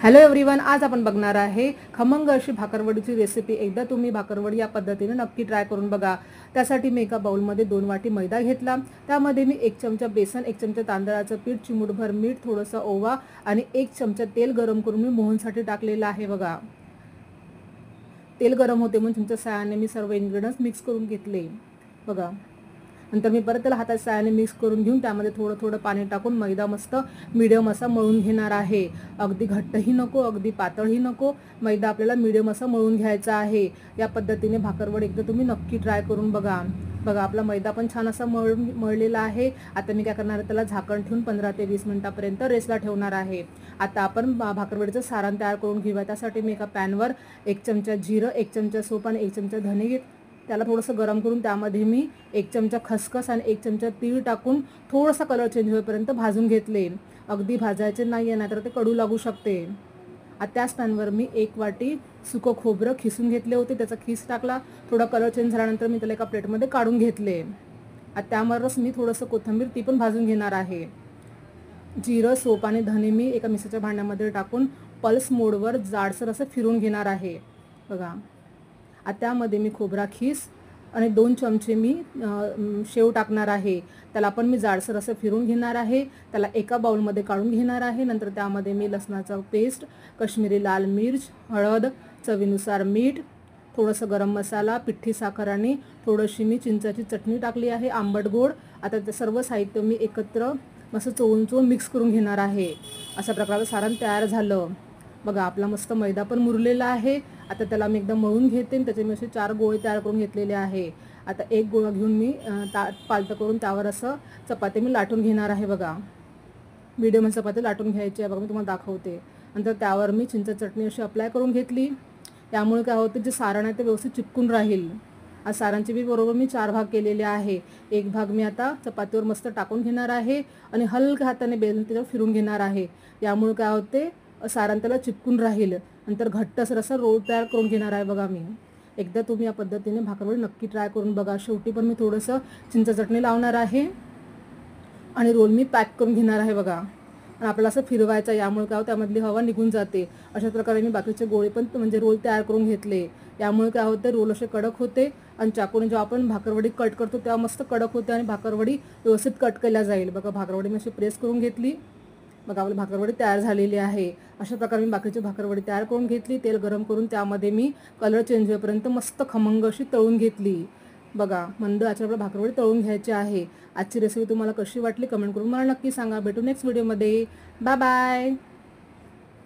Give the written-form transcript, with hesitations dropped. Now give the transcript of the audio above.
Hello everyone, आज आपण बघणार आहे खमंग अशी भाकरवडीची रेसिपी। एकदा तुम्ही भाकरवडी या पद्धतीने नक्की ट्राय करून बघा। त्यासाठी मी एका बाउलमध्ये 2 वाटी मैदा घेतला। त्यामध्ये मी 1 चमचा बेसन, 1 चमचा तांदळाचं पीठ, चिमूटभर मीठ, थोडंसं ओवा आणि 1 चमचा तेल गरम करून मी मोहनसाठी टाकलेलं आहे। बघा, तेल गरम होते म्हणून तुमच्या साहाय्याने मी सर्व इन्ग्रेडियंट्स मिक्स करून घेतले। बघा, नंतर मी परत त्याला हातात साहाय्याने मिक्स करून घेऊन त्यामध्ये थोडं थोडं पाणी टाकून मैदा मस्त मीडियम असा मळून घेणार आहे। अगदी घट्टही नको, अगदी पातळही नको, मैदा आपल्याला मीडियम असा मळून घ्यायचा आहे। या पद्धतीने भाकरवडी एकदा तुम्ही नक्की ट्राय करून बघा। बघा, आपला मैदा पण छान असा मळलेला आहे। आता मी काय करणार आहे, त्याला झाकण ठेवून 15 ते 20 मिनिटांपर्यंत रेस्टला ठेवणार आहे। आता आपण भाकरवडीचं सारण तयार करून घेऊया। त्यासाठी मी एका पॅनवर 1 चमचा जिरं, 1 चमचा सोप आणि 1 चमचा धने त्याला थोडंसं गरम करून त्यामध्ये मी 1 चमचा खसखस आणि 1 चमचा तीळ टाकून थोडासा कलर चेंज होईपर्यंत भाजून घेतले। अगदी भाजायचे नाहीये, नाहीतर ते कडू लागू शकते। आता त्याच पॅनवर मी 1 वाटी सुकं खोबरं खिसून घेतले होते, त्याचा खीस टाकला। थोडा कलर चेंज झाल्यानंतर मी त्याला एका प्लेटमध्ये काढून घेतले। आता त्यावरच मी थोडंसं कोथिंबीर ती पण भाजून घेणार आहे। जिरं, सोप आणि धने मी एका मिक्सरच्या भांड्यामध्ये टाकून पल्स मोडवर जाडसर असं फिरून घेणार आहे। बघा, आता त्यामध्ये मी खोबरा खीस आणि 2 चमचे मी शेव टाकणार आहे। त्याला पण मी जाडसर असं फिरून घेणार आहे। त्याला एका बाउलमध्ये काढून घेणार आहे। नंतर त्यामध्ये मी लसणाचा पेस्ट, काश्मीरी लाल मिर्च, हळद, चवीनुसार मीठ, थोडंसं गरम मसाला, पिठी साखर आणि थोडीशी मी चिंचाची चटणी टाकली आहे, आंबट गोड। आता ते सर्व साहित्य मी एकत्र मस्त चोळून मिक्स करून घेणार आहे। अशा प्रकारे सारण तयार झालं। बघा, आपला मस्त मैदा पण मुरलेला आहे। आता त्याला मी एकदम मळून घेते आणि त्याचे मी असे 4 गोळे तयार करून घेतलेले आहे। आता एक गोळा घेऊन मी पालतं करून त्यावर असं चपाती मी लाटून घेणार आहे। बघा, मीडियम चपाती लाटून घ्यायची आहे। बघा, मी तुम्हाला दाखवते। नंतर त्यावर मी चिंच चटणी अशी अप्लाय करून घेतली। त्यामुळे काय होतं, जे सारण आहे ते व्यवस्थित चिपकून राहील। आज सारांचे बी बरोबर मी 4 भाग केलेले आहे। एक भाग मी आता चपातीवर मस्त टाकून घेणार आहे आणि हलक्या हाताने बेलन त्याच्यावर फिरून घेणार आहे। यामुळे काय होते, सारण त्याला चिपकून राहील। नंतर घट्टसर असा रोल तयार करून घेणार आहे। बघा, मी एकदा तुम्ही या पद्धतीने भाकरवडी नक्की ट्राय करून बघा। शेवटी पण मी थोडंसं चिंच चटणी लावणार आहे आणि रोल मी पॅक करून घेणार आहे। बघा, आणि आपल्याला असं फिरवायचं, यामुळे काय होतं, त्यामधली हवा निघून जाते। अशा प्रकारे मी बाकीचे गोळे पण म्हणजे रोल तयार करून घेतले। यामुळे काय होतं, रोल असे कडक होते आणि चाकूने जेव्हा आपण भाकरवडी कट करतो तेव्हा मस्त कडक होते आणि भाकरवडी व्यवस्थित कट केल्या जाईल। बघा, भाकरवडी मी अशी प्रेस करून घेतली। बघा, आपली भाकरवडी तयार झालेली आहे। अशा प्रकारे मी बाकीची भाकरवडी तयार करून घेतली। तेल गरम करून त्यामध्ये मी कलर चेंज होईपर्यंत मस्त खमंग अशी तळून घेतली। बघा, मंद आचेवर भाकरवडी तळून घ्यायची आहे। आजची रेसिपी तुम्हाला कशी वाटली कमेंट करून मला नक्की सांगा। भेटू नेक्स्ट व्हिडिओमध्ये। Bye bye.